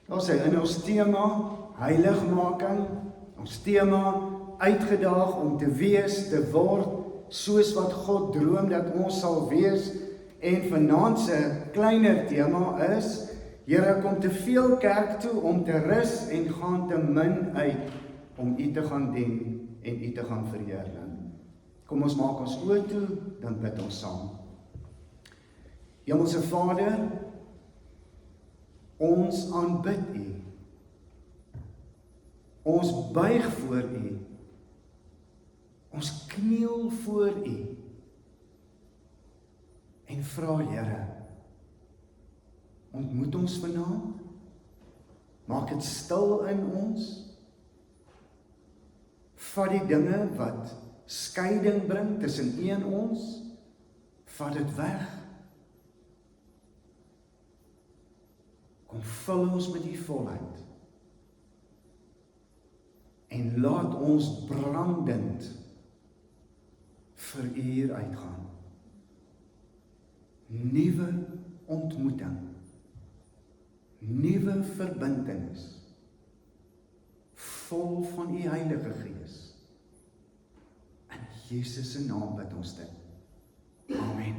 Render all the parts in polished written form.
Daar sê in ons tema heiligmaking, ons tema uitgedaag om te wees, te word, soos wat God droom dat ons sal wees. En vanaand se kleiner tema is, Here, kom te veel kerk toe om te rus en gaan te min uit om U te gaan dien en U te gaan verheerlik. Kom ons maak ons oë toe, dan bid ons saam. Hemelse Vader, ons aanbid U. Ons buig voor U. Ons kniel voor U. En vra, Here, ontmoet ons vanaand, maak dit stil in ons, vat die dinge wat skeiding bring tussen U en ons, vat dit weg, kom vul ons met U volheid, en laat ons brandend vir U hier uitgaan. Nuwe ontmoeting, nuwe verbintenis, vol van U Heilige Gees. In Jesus se naam bid ons dit. Amen.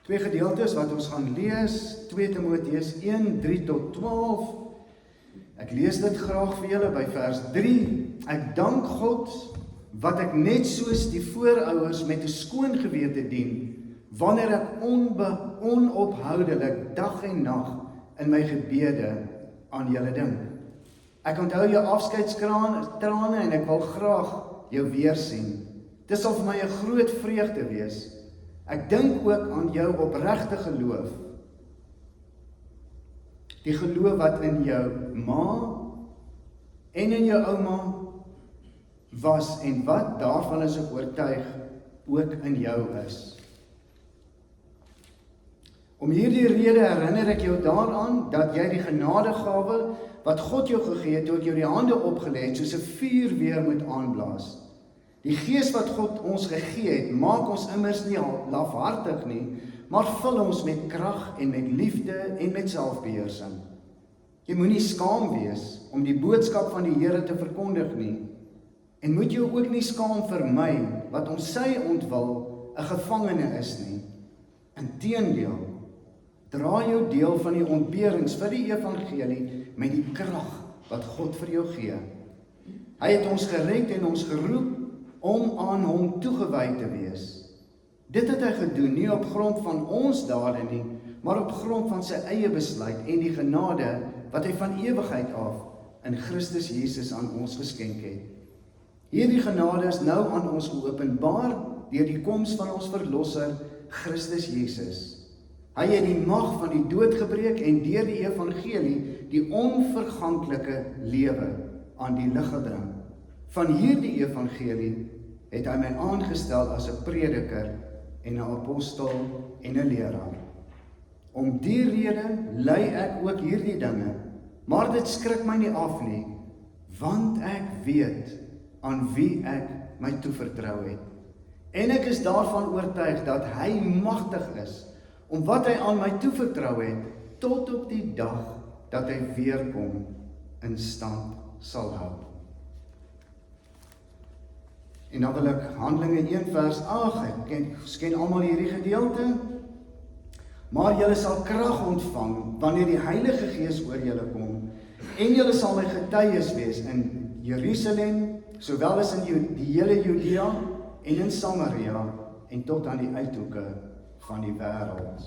Twee gedeeltes wat ons gaan lees, 2 Timoteus 1, 3 tot 12. Ek lees dit graag vir julle by vers 3. Ek dank God, wat ek net soos die voorouers met 'n skoon gewete dien, wanneer ek onophoudelik dag en nag in my gebede aan julle dink. Ek onthou jou afskeidstrane en ek wil graag jou weer sien. Dit sal vir my 'n groot vreugde wees. Ek dink ook aan jou opregte geloof. Die geloof wat in jou ma en in jou ouma was en wat daarvan is ek oortuig ook in jou is. Om hierdie rede herinner ek jou daaraan dat jy die genadegawe wat God jou gegee het toe ek jou die hande opgelê het soos 'n vuur weer moet aanblaas. Die Gees wat God ons gegee het, maak ons immers nie lafhartig nie, maar vul ons met krag en met liefde en met selfbeheersing. Jy moenie skaam wees om die boodskap van die Here te verkondig nie. En moet jou ook nie skaam vir my, wat om sy ontwil 'n gevangene is nie. Inteendeel, dra jou deel van die ontberings vir die evangelie met die krag wat God vir jou gee. Hy het ons gered en ons geroep om aan hom toegewy te wees. Dit het hy gedoen, nie op grond van ons dade nie, maar op grond van sy eie besluit en die genade wat hy van ewigheid af in Christus Jesus aan ons geskenk het. Hierdie genade is nou aan ons geopenbaar deur die koms van ons verlosser, Christus Jesus. Hy het die mag van die dood gebreek en deur die evangelie die onverganklike lewe aan die lig gebring. Van hierdie evangelie het hy my aangestel as 'n prediker en 'n apostel en 'n leraar. Om die rede ly ek ook hierdie dinge, maar dit skrik my nie af nie, want ek weet aan wie ek my toevertrou het. En ek is daarvan oortuig dat hy magtig is om wat hy aan my toevertrou het, tot op die dag dat hy weer kom, in stand sal hou. En dan wil ek Handelinge 1 vers 8, ek ken almal hierdie gedeelte, maar julle sal krag ontvang, wanneer die Heilige Gees oor julle kom, en julle sal my getuies wees in Jerusalem, sowel as in die hele Judea en in Samaria en tot aan die uithoeke van die wêreld.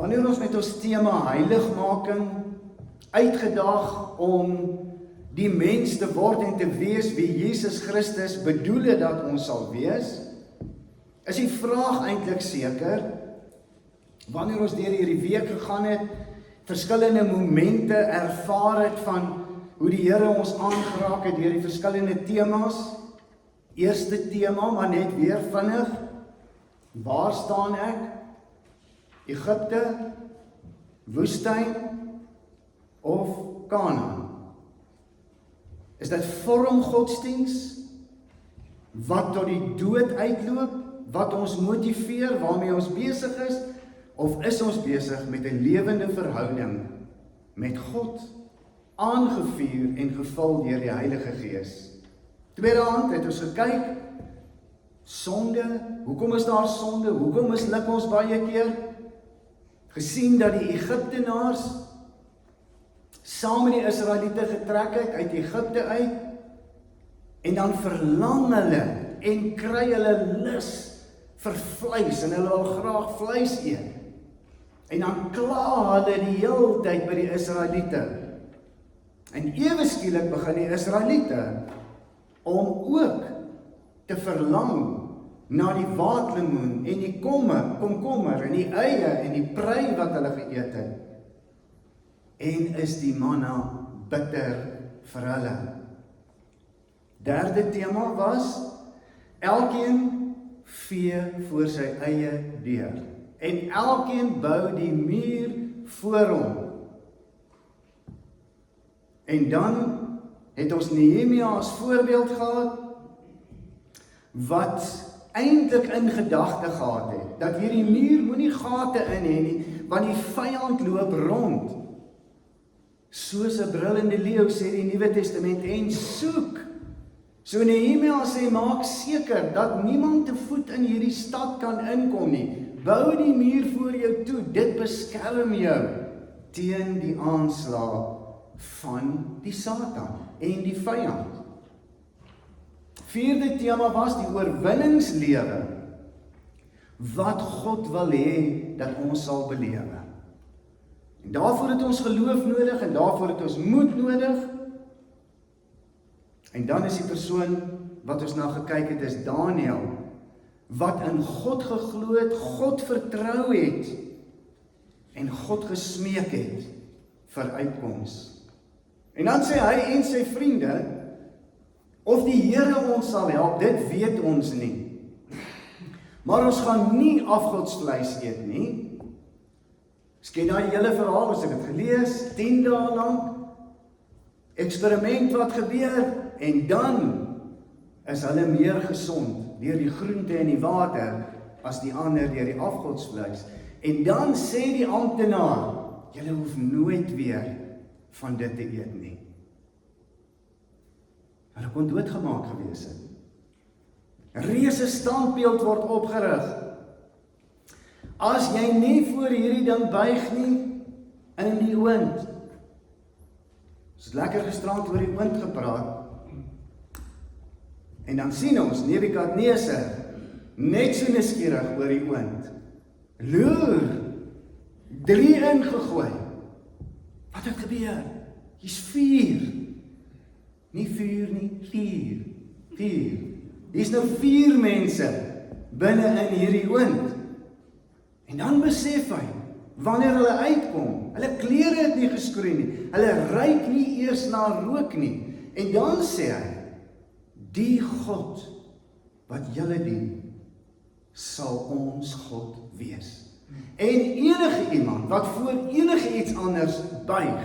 Wanneer ons met ons tema heiligmaking uitgedaag om die mens te word en te wees wie Jesus Christus bedoel het dat ons sal wees, is die vraag eintlik seker. Wanneer ons deur hierdie week gegaan het, verskillende momente ervaar het van hoe die Here ons aangeraak het deur die verskillende temas. Eerste tema, maar net weer vinnig. Waar staan ek? Egipte, woestyn of Kanaan? Is dit vormgodsdiens wat tot die dood uitloop, wat ons motiveer, waarmee ons besig is, of is ons besig met 'n lewende verhouding met God, aangevuur en gevul deur die Heilige Gees? Tweedehand het ons gekyk, sonde, hoekom is daar sonde, hoekom misluk ons baie keer? Gesien dat die Egiptenaars saam met die Israeliete getrek het uit Egipte uit, en dan verlang hulle en kry hulle lus vir vleis, en hulle wil graag vleis eet. En dan kla hulle die hele tyd by die Israeliete. En ewe skielik begin die Israeliete om ook te verlang na die waterlemoen en die komkommer en die eie en die prei wat hulle geëet het. En is die manna bitter vir hulle. Derde tema was, elkeen vee voor sy eie deur. En elkeen bou die muur voor hom. En dan het ons Nehemia as voorbeeld gehad, wat eintlik in gedagte gehad het, dat hierdie muur moenie gate in hê nie, want die vyand loop rond. Soos 'n brullende leeu, sê die Nuwe Testament, en soek. So Nehemia sê, maak seker dat niemand te voet in hierdie stad kan inkom nie. Bou die muur voor jou toe, dit beskerm jou teen die aanslag van die Satan en die vyand. Vierde tema was die oorwinningslewe, wat God wil hê dat ons sal belewe. En daarvoor het ons geloof nodig, en daarvoor het ons moed nodig. En dan is die persoon wat ons na gekyk het, is Daniël, wat in God geglo het, God vertrou het, en God gesmeek het vir uitkoms. En dan sê hy en sy vriende, of die Here ons sal help, dit weet ons nie. Maar ons gaan nie afgodsvleis eet nie. Ek ken daai hele verhaal, as ek het gelees, 10 dae lank, eksperiment wat gebeur, en dan is hulle meer gesond deur die groente en die water as die ander deur die afgodsvleis. En dan sê die amptenaar, julle hoef nooit weer van dit te eet nie. Hulle kon doodgemaak gewees het. 'n reuse standbeeld word opgerig. As jy nie voor hierdie ding buig nie, in die oond. Ons het lekker gisterand oor die oond gepraat. En dan sien ons Nebukadneser net so nuuskierig oor die oond. Loer, 3 ingegooi. Wat het gebeur? Hier's 4. Nie 4 nie, 4. Hier's nou 4 mense binne in hierdie oond. En dan besef hy, wanneer hulle uitkom, hulle klere het nie geskroei nie, hulle ruik nie eers na rook nie. En dan sê hy, die God wat julle dien, sal ons God wees. En enige iemand wat voor enige iets anders buig,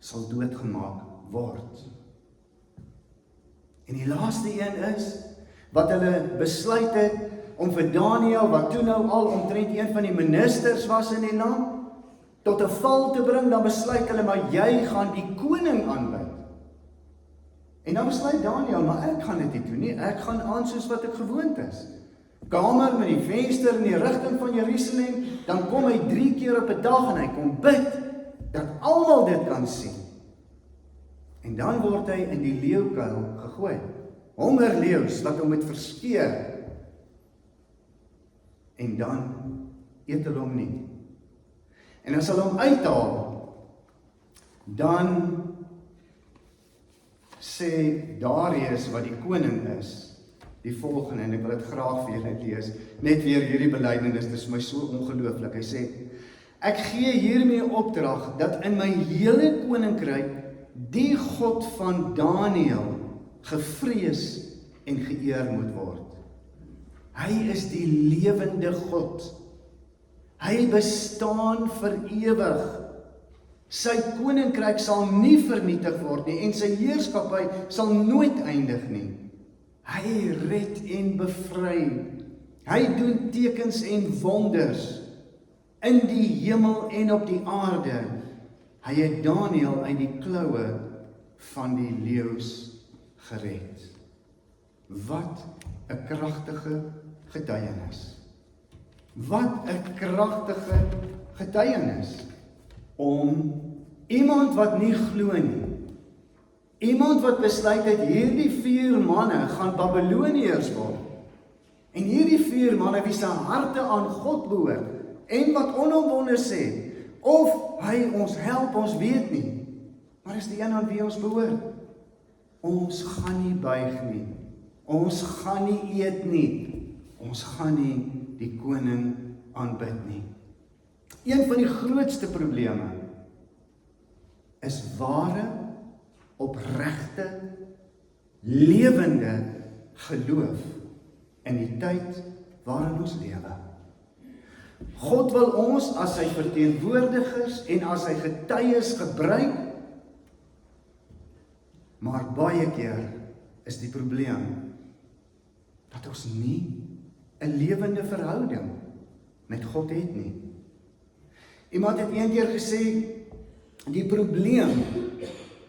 sal doodgemaak word. En die laaste een is, wat hulle besluit het, om vir Daniël, wat toe nou al omtrent een van die ministers was in die land, tot 'n val te bring, dan besluit hulle, maar jy gaan die koning aanbid. En dan besluit Daniël, maar ek gaan dit nie doen nie, ek gaan aan soos wat ek gewoond is. Kamer met die venster in die rigting van Jerusalem, dan kom hy 3 keer op 'n dag en hy kom bid, dat almal dit kan sien. En dan word hy in die leeukuil gegooi. Hongerleeu's wat hom moet verskeer. En dan eet hulle hom nie. En as hulle hom uithaal, dan sê Darius, wat die koning is, die volgende, en ek wil dit graag vir julle lees, net weer hierdie belydenis, dit is my so ongelooflik. Hy sê, ek gee hiermee opdrag, dat in my hele koninkryk, die God van Daniël, gevrees en geëer moet word. Hy is die lewende God. Hy bestaan vir ewig. Sy koninkryk sal nie vernietig word nie, en sy heerskappy sal nooit eindig nie. Hy red en bevry. Hy doen tekens en wonders in die hemel en op die aarde. Hy het Daniël uit die kloue van die leeu's gered. Wat 'n kragtige getuienis. Wat 'n kragtige getuienis om iemand wat nie glo nie, iemand wat besluit het hierdie 4 manne gaan Babiloniërs word, en hierdie 4 manne wie se harte aan God behoort, en wat onomwonde sê, of hy ons help, ons weet nie, maar is die een aan wie ons behoort. Ons gaan nie buig nie, ons gaan nie eet nie, ons gaan nie die koning aanbid nie. Een van die grootste probleme is ware, opregte, lewende geloof in die tyd waarin ons lewe. God wil ons as sy verteenwoordigers en as sy getuies gebruik, maar baie keer is die probleem dat ons nie 'n lewende verhouding met God het nie. Iemand het een keer gesê, die probleem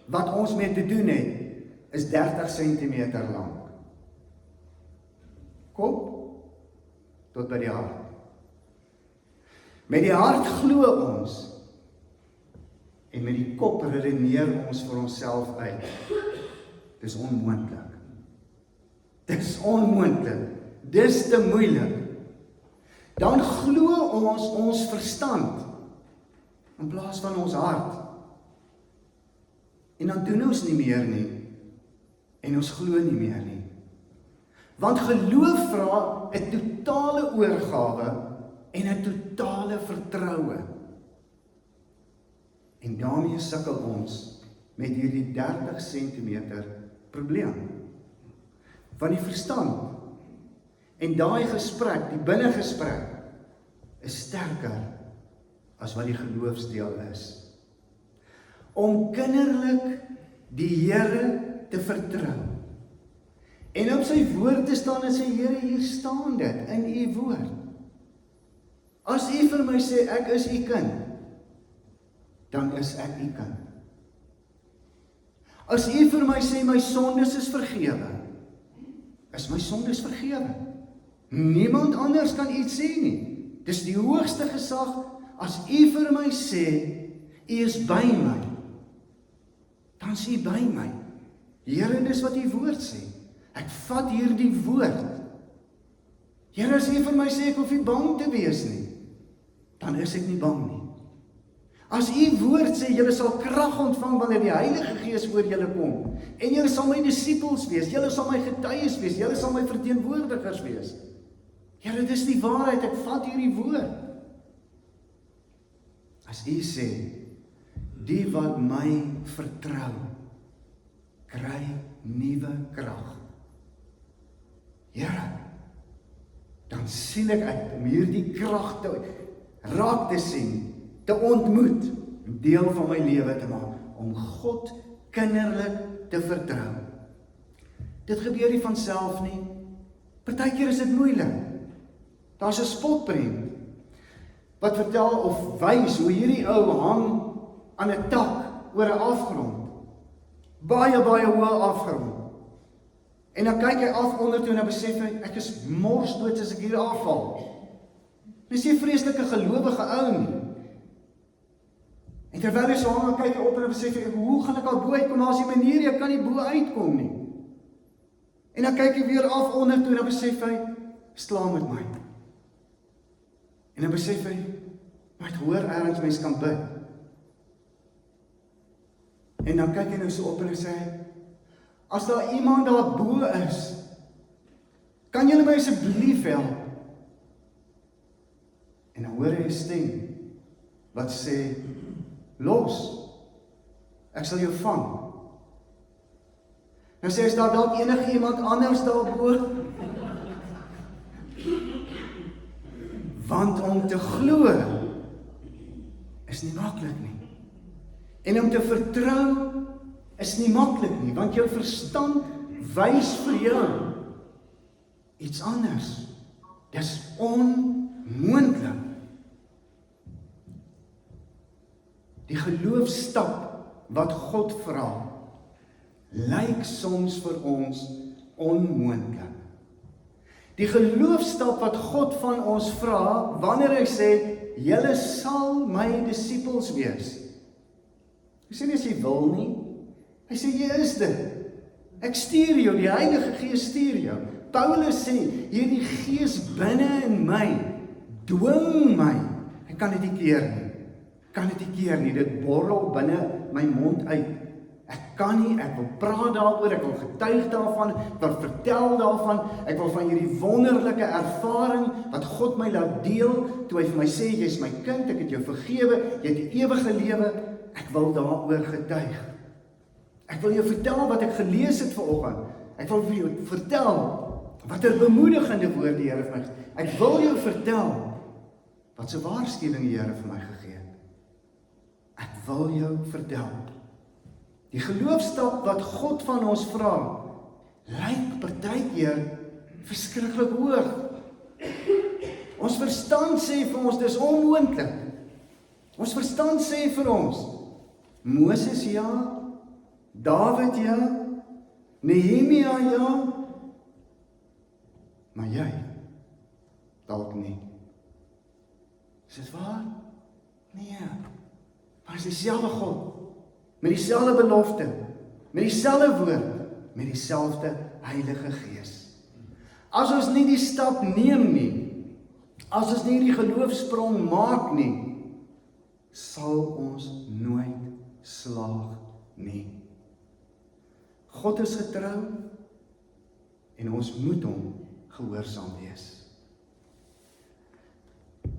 wat ons mee te doen het, is 30 cm lank. Kop tot by die hart. Met die hart glo ons, en met die kop redeneer ons vir onsself uit. Dis onmoontlik. Dis onmoontlik. Dis te moeilik. Dan glo ons verstand in plaas van ons hart. En dan doen ons nie meer nie. En ons glo nie meer nie. Want geloof vra 'n totale oorgawe en 'n totale vertroue. En daarmee sukkel ons met hierdie 30 cm probleem. Van die verstand en daai gesprek, die binnegesprek, is sterker as wat die geloofsdeel is. Om kinderlik die Here te vertrou en op sy woord te staan en sê, Here, hier staan dit in u woord. As u vir my sê, ek is u kind, dan is ek u kind. As u vir my sê, my sondes is vergewe, is my sondes vergewe. Niemand anders kan iets sê nie. Dis die hoogste gesag. As u vir my sê, u is by my, dan is u by my. Here, dis wat u woord sê. Ek vat hierdie woord. Here, as u vir my sê, ek hoef nie bang te wees nie, dan is ek nie bang nie. As u woord sê, julle sal krag ontvang wanneer die Heilige Gees oor julle kom, en julle sal my disippels wees, julle sal my getuies wees, julle sal my verteenwoordigers wees. Here, dis die waarheid, ek vat hierdie woord. As u sê, die wat my vertrou, kry nuwe krag. Here, dan sien ek uit om hierdie krag te raak te sien, te ontmoet, deel van my lewe te maak, om God kinderlik te vertrou. Dit gebeur nie van self nie. Partykeer is dit moeilik. Daar's 'n spotprent wat vertel of wys hoe hierdie ou hang aan 'n tak oor 'n afgrond. Baie hoë afgrond. En dan kyk hy af onder toe en dan besef hy, ek is morsdood as ek hier afval. Dis nie 'n vreeslike gelowige ou nie. En terwyl hy so hang, kyk hy op en dan besef hy, hoe gaan ek al bo uitkom? Daar's 'n manier, jy kan nie bo uitkom nie. En dan kyk hy weer af onder toe en dan besef hy, slaam met my. En dan besef hy, maar ek hoor ergens mens kan bid. En dan kyk hy nou so op en hy sê, as daar iemand daar bo is, kan julle my asseblief help? En dan hoor hy 'n stem wat sê, los, ek sal jou vang. Nou sê, is daar dalk enige iemand anders daar bo? Want om te glo is nie maklik nie. En om te vertrou is nie maklik nie, want jou verstand wys vir jou iets anders. Dis onmoontlik. Die geloofstap wat God vra, lyk soms vir ons onmoontlik. Die geloofstap wat God van ons vra, wanneer hy sê, julle sal my disippels wees. Hy sê nie as jy wil nie, hy sê jy is dit. Ek stuur jou, die Heilige Gees stuur jou. Paulus sê, hierdie Gees binne in my, dwing my. Ek kan dit nie keer nie, dit borrel binne my mond uit. Ek kan nie, ek wil praat daaroor, ek wil getuig daarvan, ek wil vertel daarvan, ek wil van hierdie wonderlike ervaring wat God my laat deel, toe hy vir my sê, jy is my kind, ek het jou vergewe, jy het die ewige lewe, ek wil daaroor getuig. Ek wil jou vertel wat ek gelees het vanoggend. Ek wil vir jou vertel watter bemoedigende woorde die Here vir my. Ek wil jou vertel wat 'n waarskuwing die Here vir my gegee het. Ek wil jou vertel. Die geloofstap wat God van ons vra, lyk partykeer verskriklik hoog. Ons verstand sê vir ons dis onmoontlik. Ons verstand sê vir ons, Moses ja, Dawid ja, Nehemia ja, maar jy, dalk nie. Is dit waar? Nee, maar is dieselfde God, met dieselfde belofte, met dieselfde woord, met dieselfde Heilige Gees. As ons nie die stap neem nie, as ons nie die geloofsprong maak nie, sal ons nooit slaag nie. God is getrou en ons moet hom gehoorsaam wees.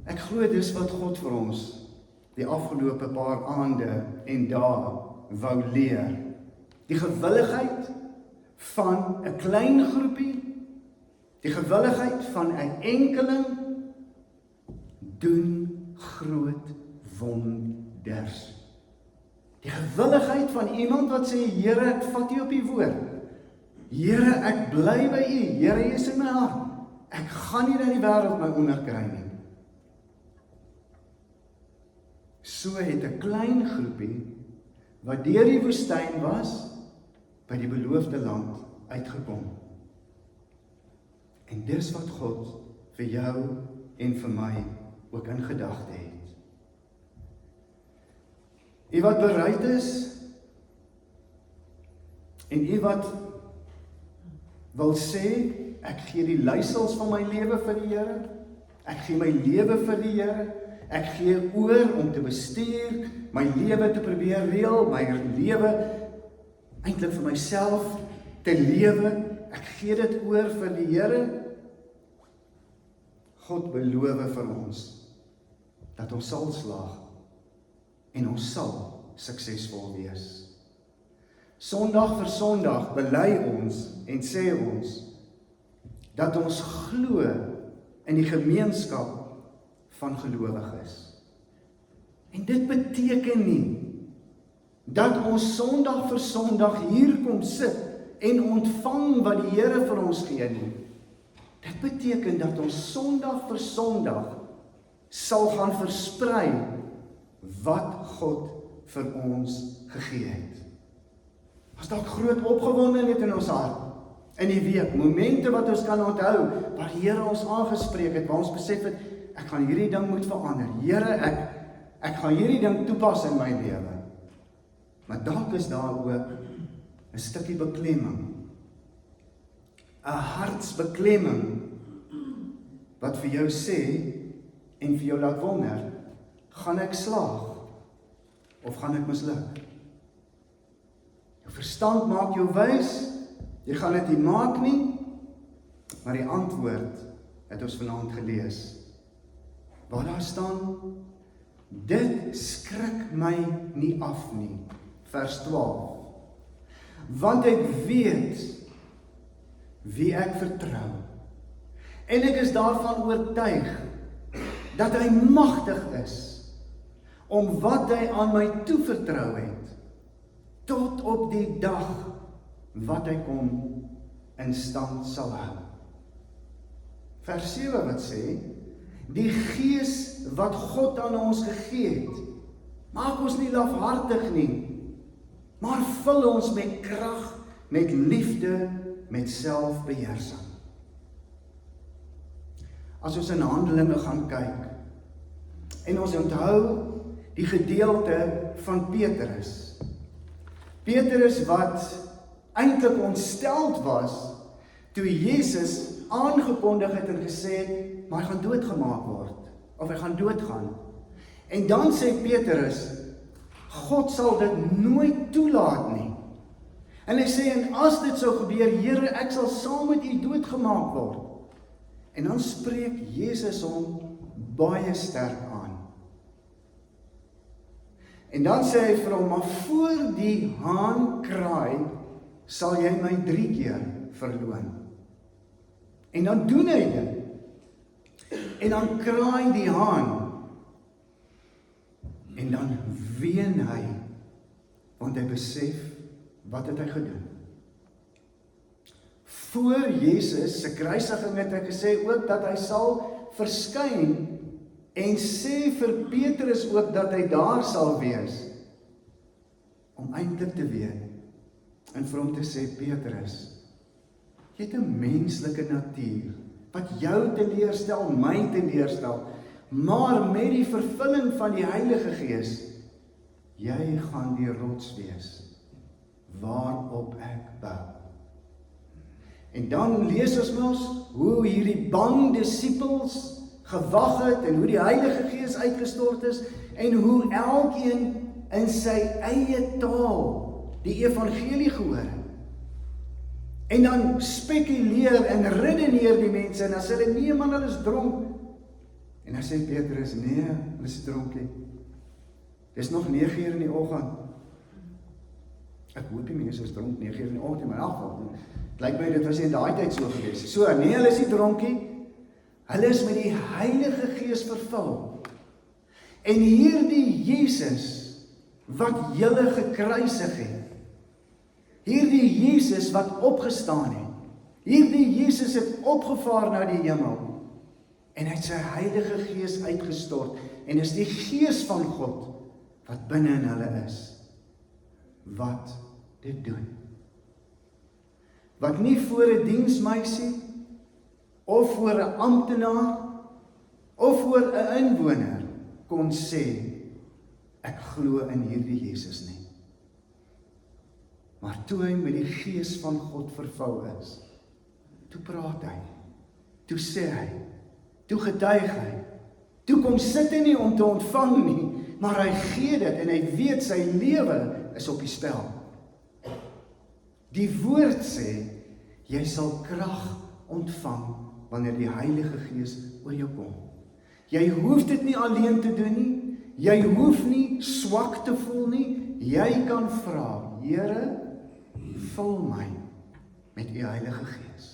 Ek glo dis wat God vir ons die afgelope paar aande en dae wou leer. Die gewilligheid van 'n klein groepie, die gewilligheid van 'n enkeling doen groot wonders. Die gewilligheid van iemand wat sê, Here, ek vat U op U woord. Here, ek bly by U. Here, U is in my hart. Ek gaan nie dat die wêreld my onderkry nie. So het 'n klein groepie wat deur die woestyn was, by die beloofde land uitgekom. En dis wat God vir jou en vir my ook in gedagte het. U wat bereid is, en u wat wil sê, ek gee die leiersels van my lewe vir die Here, ek gee my lewe vir die Here, ek gee oor om te bestuur, my lewe te probeer reël, my lewe eintlik vir myself te lewe, ek gee dit oor vir die Here. God beloof vir ons, dat ons sal slaag, en ons sal suksesvol wees. Sondag vir Sondag bely ons en sê ons, dat ons glo in die gemeenskap van gelowiges. En dit beteken nie, dat ons Sondag vir Sondag hier kom sit, en ontvang wat die Here vir ons gee nie. Dit beteken dat ons Sondag vir Sondag, sal gaan versprei, wat God vir ons gegee het. As dalk groot opgewondenheid in ons hart, in die week, momente wat ons kan onthou, waar die Here ons aangespreek het, waar ons besef het, ek gaan hierdie ding moet verander. Here, ek gaan hierdie ding toepas in my lewe. Maar dalk is daar ook 'n stukkie beklemming, 'n hartsbeklemming, wat vir jou sê, en vir jou laat wonder, gaan ek slaag, of gaan ek misluk? Jou verstand maak jou wys, jy gaan dit nie maak nie, maar die antwoord het ons vanaand gelees, waar daar staan, dit skrik my nie af nie, vers 12, want ek weet, wie ek vertrou, en ek is daarvan oortuig, dat hy magtig is, om wat hy aan my toevertrou het, tot op die dag, wat hy kom in stand sal hou. vers 7 wat sê, die Gees wat God aan ons gegee het, maak ons nie lafhartig nie, maar vul ons met krag, met liefde, met selfbeheersing. As ons in Handelinge gaan kyk, en ons onthou die gedeelte van Petrus. Petrus wat eintlik ontsteld was, toe Jesus aangekondig het en gesê het, maar hy gaan doodgemaak word, of hy gaan doodgaan. En dan sê Petrus, God sal dit nooit toelaat nie. En hy sê, en as dit sou gebeur, Here, ek sal saam met u doodgemaak word. En dan spreek Jesus hom baie sterk aan. En dan sê hy vir hom, maar voor die haan kraai, sal jy my 3 keer verloon. En dan doen hy dit. En dan kraai die haan. En dan ween hy, want hy besef, wat het hy gedoen? Voor Jesus se kruisiging het hy gesê ook dat hy sal verskyn en sê vir Petrus ook dat hy daar sal wees, om eintlik te weet, en vir hom te sê, Petrus, jy het 'n menslike natuur, wat jou teleurstel, my teleurstel, maar met die vervulling van die Heilige Gees, jy gaan die rots wees, waarop ek bou. En dan lees ons mos, hoe hierdie bang disippels gewag het, en hoe die Heilige Gees uitgestort is, en hoe elkeen in sy eie taal die evangelie gehoor het. En dan spekuleer en redeneer die mense, en dan sê hulle, nee man, hulle is dronk. En dan sê Petrus, nee, hulle is dronkie. Dis nog 9 uur in die oggend. Ek hoop die mense is dronk 9 uur in die oggend, maar in elk geval, het lyk my dit was in daai tyd so gewees. So, nee, hulle is nie dronkie, hulle is met die Heilige Gees vervul. En hierdie Jesus, wat julle gekruisig het, hierdie Jesus wat opgestaan het, hierdie Jesus het opgevaar na die hemel, en hy het sy Heilige Gees uitgestort, en is die Gees van God, wat binne in hulle is, wat dit doen. Wat nie voor 'n diensmeisie, of voor 'n amptenaar, of voor 'n inwoner, kon sê, ek glo in hierdie Jesus nie. Maar toe hy met die Gees van God vervul is, toe praat hy, toe sê hy, toe getuig hy, toe kom sit hy nie om te ontvang nie, maar hy gee dit en hy weet sy lewe is op die spel. Die woord sê, jy sal krag ontvang wanneer die Heilige Gees oor jou kom. Jy hoef dit nie alleen te doen nie, jy hoef nie swak te voel nie, jy kan vra, Here, vul my met u Heilige Gees.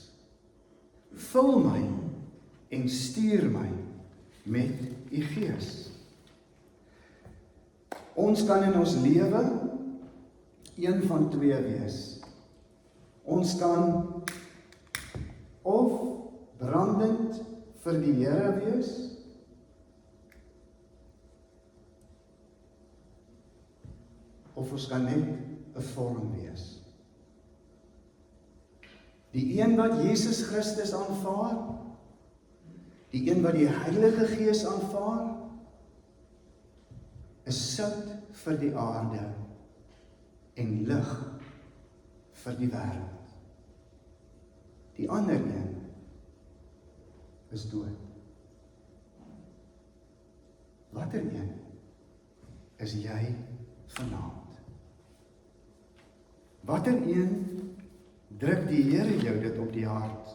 Vul my en stuur my met u Gees. Ons kan in ons lewe een van twee wees. Ons kan of brandend vir die Here wees, of ons kan net 'n vorm wees. Die een wat Jesus Christus aanvaar, die een wat die Heilige Gees aanvaar, is sout vir die aarde en lig vir die wêreld. Die ander een is dood. Watter een is jy vanaand? Watter een druk die Here jou dit op die hart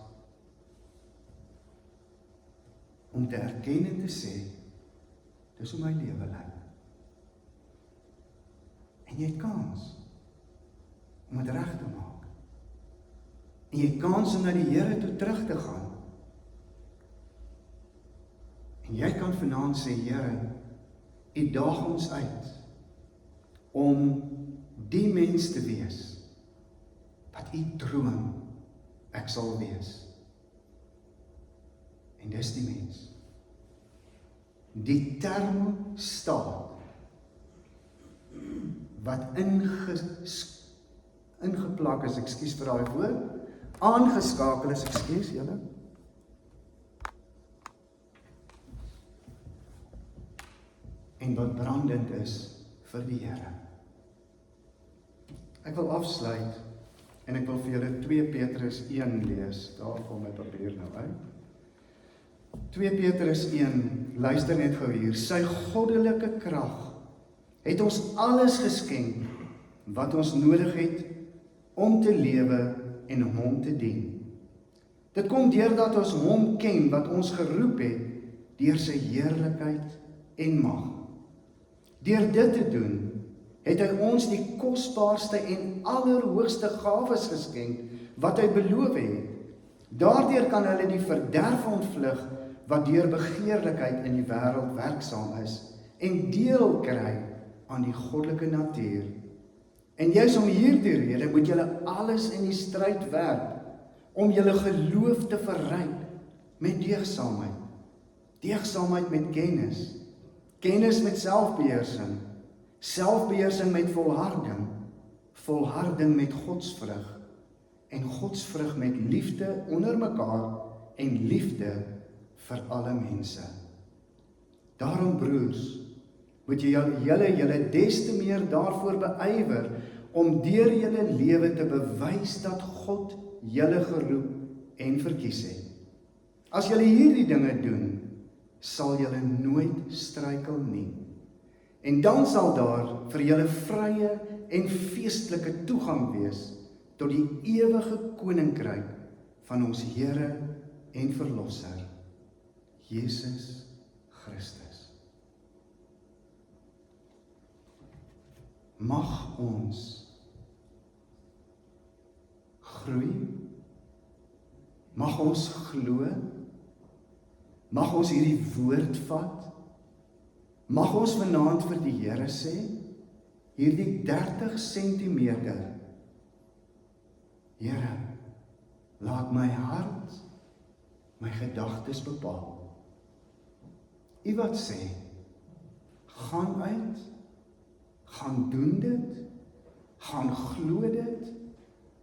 om te erken en te sê, dis hoe my lewe lyk. En jy het kans om dit reg te maak. En jy het kans om na die Here toe terug te gaan. En jy kan vanaand sê, Here, U daag ons uit om die mens te wees wat U droom ek sal wees. En dis die mens. Die termostaat wat ingeplak is, ekskuus vir daai woord, aangeskakel is, ekskuus julle, en wat brandend is vir die Here. Ek wil afsluit, en ek wil vir julle 2 Petrus 1 lees, daar kom my papier nou uit. 2 Petrus 1, luister net gou hier, sy goddelike krag het ons alles geskenk wat ons nodig het om te lewe en hom te dien. Dit kom deurdat ons hom ken wat ons geroep het deur sy heerlikheid en mag. Deur dit te doen, het hy ons die kosbaarste en allerhoogste gawes geskenk wat hy beloof het. Daardeur kan hulle die verderf ontvlug wat deur begeerlikheid in die wêreld werksaam is en deel kry aan die goddelike natuur. En juis om hierdie rede moet julle alles in die stryd werp om julle geloof te verryk met deugsaamheid. Deugsaamheid met kennis. Kennis met selfbeheersing. Selfbeheersing met volharding. Volharding met godsvrug. En godsvrug met liefde onder mekaar en liefde vir alle mense. Daarom broers, moet julle des te meer daarvoor beywer om deur julle lewe te bewys dat God julle geroep en verkies het. As julle hierdie dinge doen, sal julle nooit struikel nie. En dan sal daar vir julle vrye en feestelike toegang wees tot die ewige koninkryk van ons Here en Verlosser, Jesus Christus. Mag ons groei, mag ons glo, mag ons hierdie woord vat, mag ons vanaand vir die Here sê, hierdie 30 centimeter, Here, laat my hart, my gedagtes bepaal. U wat sê, gaan uit, gaan doen dit, gaan glo dit,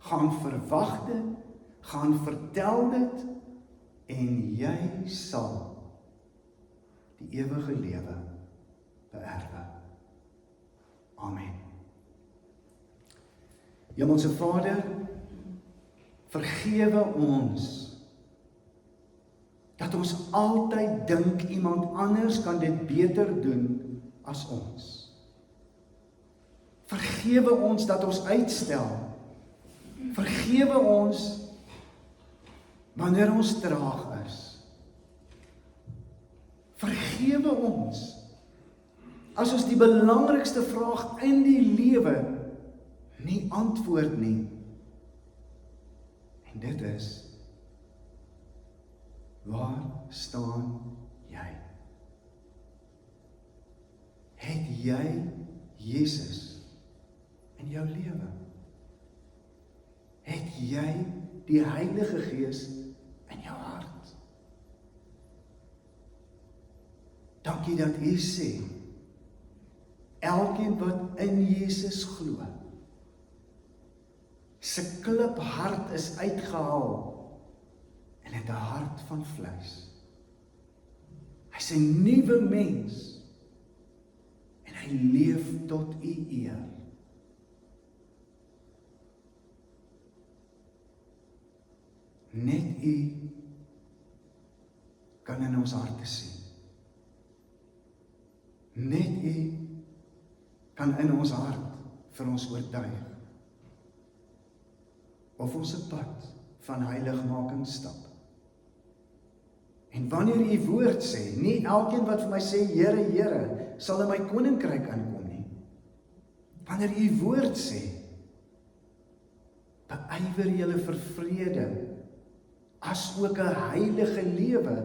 gaan verwag dit, gaan vertel dit, en jy sal die ewige lewe beerwe. Amen. Hemelse Vader, vergewe ons dat ons altyd dink iemand anders kan dit beter doen as ons. Vergewe ons dat ons uitstel. Vergewe ons wanneer ons traag is. Vergewe ons as ons die belangrikste vraag in die lewe nie antwoord nie. En dit is, waar staan jy? Het jy Jesus in jou lewe? Het jy die Heilige Gees in jou hart? Dankie dat U sê, elkeen wat in Jesus glo, sy kliphart is uitgehaal en het 'n hart van vleis. Hy is 'n nuwe mens en hy leef tot U eer. Net U kan in ons harte sien. Net U kan in ons hart vir ons oortuig. Of ons 'n pad van heiligmaking stap. En wanneer U woord sê, nie elkeen wat vir my sê, Here, Here, sal in my koninkryk inkom nie. Wanneer U woord sê, beywer julle vir vrede, as ook 'n heilige lewe,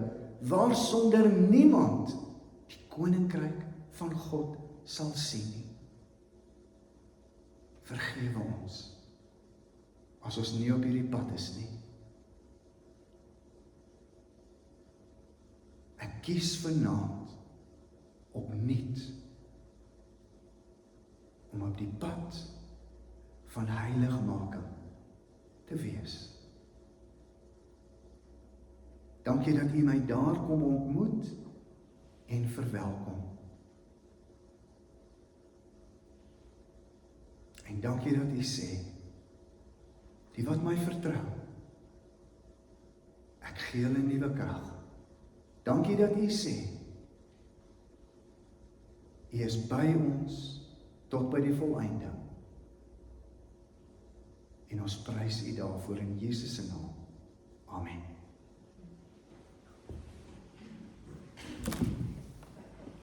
waar sonder niemand die koninkryk van God sal sien nie. Vergewe ons, as ons nie op hierdie pad is nie. kies vanaand opnuut om op die pad van heiligmaking te wees. Dankie dat U my daar kom ontmoet en verwelkom. En dankie dat U sê, die wat my vertrou, ek gee hulle nuwe krag. Dankie dat U sê, U is by ons tot by die volëinding. En ons prys U daarvoor in Jesus se naam.